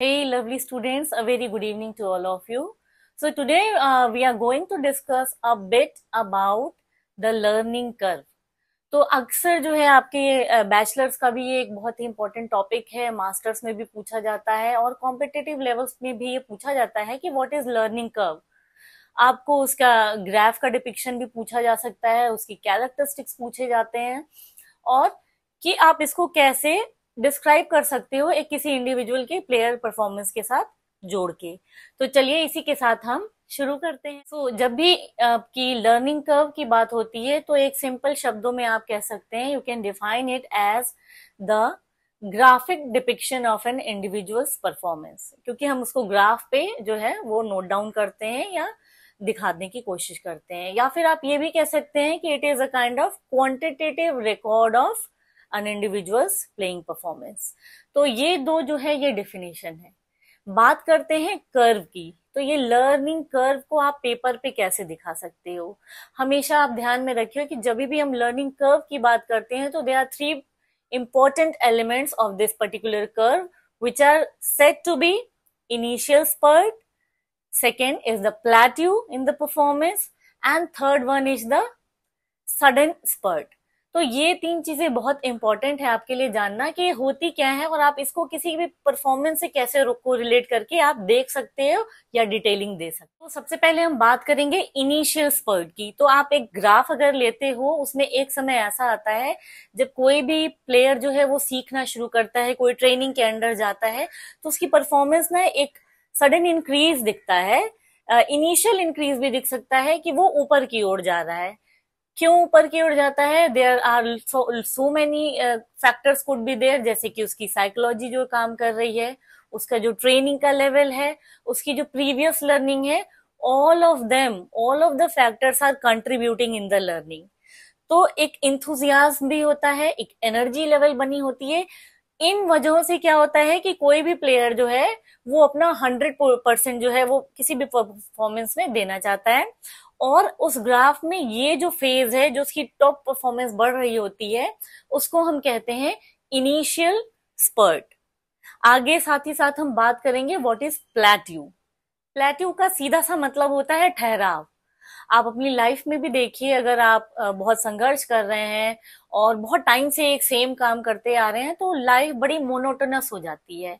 Hey, lovely students, a very good evening to all of you. So, today we are going to discuss a bit about the learning curve. तो अक्सर जो है आपके bachelors का भी ये एक बहुत ही इंपॉर्टेंट टॉपिक है, मास्टर्स में भी पूछा जाता है और कॉम्पिटिटिव लेवल्स में भी ये पूछा जाता है कि व्हाट इज लर्निंग कर्व। आपको उसका ग्राफ का डिपिक्शन भी पूछा जा सकता है, उसकी कैरेक्टरिस्टिक्स पूछे जाते हैं और कि आप इसको कैसे डिस्क्राइब कर सकते हो एक किसी इंडिविजुअल के प्लेयर परफॉर्मेंस के साथ जोड़ के। तो चलिए इसी के साथ हम शुरू करते हैं। तो जब भी आपकी लर्निंग कर्व की बात होती है तो एक सिंपल शब्दों में आप कह सकते हैं, you can define it as the graphic depiction of an individual's performance, क्योंकि हम उसको ग्राफ पे जो है वो नोट डाउन करते हैं या दिखाने की कोशिश करते हैं। या फिर आप ये भी कह सकते हैं कि it is a kind of quantitative record of an individual's playing performance. तो ये दो जो है ये डेफिनेशन है। बात करते हैं कर्व की। तो ये लर्निंग कर्व को आप पेपर पे कैसे दिखा सकते हो। हमेशा आप ध्यान में रखिए कि जब भी हम लर्निंग कर्व की बात करते हैं तो there are three important elements of this particular curve which are said to be initial spurt, second is the plateau in the performance and third one is the sudden spurt. तो ये तीन चीजें बहुत इंपॉर्टेंट है आपके लिए जानना कि होती क्या है और आप इसको किसी भी परफॉर्मेंस से कैसे को रिलेट करके आप देख सकते हो या डिटेलिंग दे सकते हो। तो सबसे पहले हम बात करेंगे इनिशियल स्पर्ट की। तो आप एक ग्राफ अगर लेते हो, उसमें एक समय ऐसा आता है जब कोई भी प्लेयर जो है वो सीखना शुरू करता है, कोई ट्रेनिंग के अंडर जाता है, तो उसकी परफॉर्मेंस ना एक सडन इंक्रीज दिखता है। इनिशियल इंक्रीज भी दिख सकता है कि वो ऊपर की ओर जा रहा है। क्यों ऊपर की ओर जाता है? There are so many factors could be there, जैसे कि उसकी साइकोलॉजी जो काम कर रही है, उसका जो ट्रेनिंग का लेवल है, उसकी जो प्रीवियस लर्निंग है, all of the factors are contributing in the learning. तो एक इंथुजियाज्म भी होता है, एक एनर्जी लेवल बनी होती है। इन वजहों से क्या होता है कि कोई भी प्लेयर जो है वो अपना 100% जो है वो किसी भी परफॉर्मेंस में देना चाहता है और उस ग्राफ में ये जो फेज है, जो उसकी टॉप परफॉर्मेंस बढ़ रही होती है, उसको हम कहते हैं इनिशियल स्पर्ट। आगे साथ ही साथ हम बात करेंगे व्हाट इज प्लेट्यू। प्लेट्यू का सीधा सा मतलब होता है ठहराव। आप अपनी लाइफ में भी देखिए, अगर आप बहुत संघर्ष कर रहे हैं और बहुत टाइम से एक सेम काम करते आ रहे हैं तो लाइफ बड़ी मोनोटोनस हो जाती है।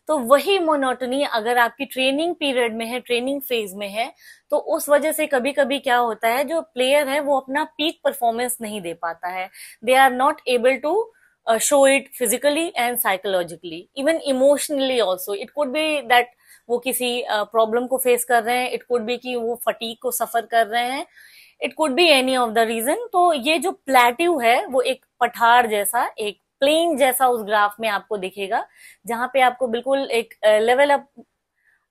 तो वही मोनोटोनी अगर आपकी ट्रेनिंग पीरियड में है, ट्रेनिंग फेज में है, तो उस वजह से कभी कभी क्या होता है, जो प्लेयर है वो अपना पीक परफॉर्मेंस नहीं दे पाता है। They are not able to show it physically and psychologically, even emotionally also. It could be that वो किसी प्रॉब्लम को फेस कर रहे हैं, इट कुड बी कि वो फटीग को सफर कर रहे हैं, it could be any of the reason. तो ये जो प्लेट्यू है वो एक पठार जैसा, एक प्लेन जैसा उस ग्राफ में आपको दिखेगा, जहां पे आपको बिल्कुल एक लेवल अप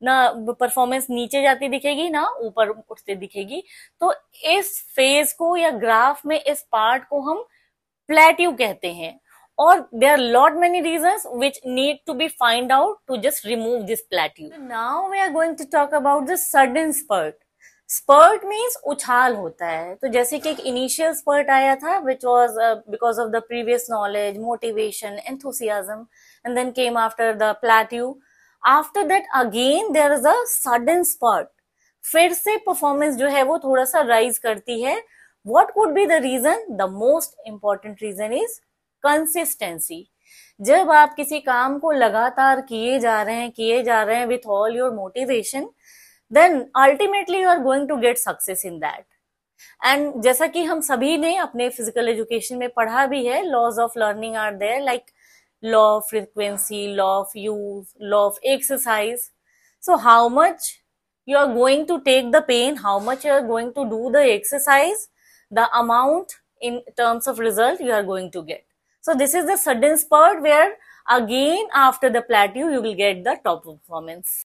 ना परफॉर्मेंस नीचे जाती दिखेगी ना ऊपर उठते दिखेगी। तो इस फेज को या ग्राफ में इस पार्ट को हम प्लेट्यू कहते हैं और there are lot many reasons which need to be find out to just remove this plateau. So now we are going to talk about the sudden spurt. Spurt means उछाल होता है। तो जैसे कि एक इनिशियल स्पर्ट आया था which was because of the previous knowledge, motivation, enthusiasm, and then came after the plateau. After that again there is a sudden spurt. फिर से परफॉर्मेंस जो है वो थोड़ा सा राइज करती है। What could be the reason? The most important reason is consistency. जब आप किसी काम को लगातार किए जा रहे हैं with all your motivation, then ultimately you are going to get success in that. And जैसा कि हम सभी ने अपने फिजिकल एजुकेशन में पढ़ा भी है, laws of learning are there like law of frequency, law of use, law of exercise. So how much you are going to take the pain, how much you are going to do the exercise, the amount in terms of result you are going to get. So this is the sudden spurt where again after the plateau you will get the top performance.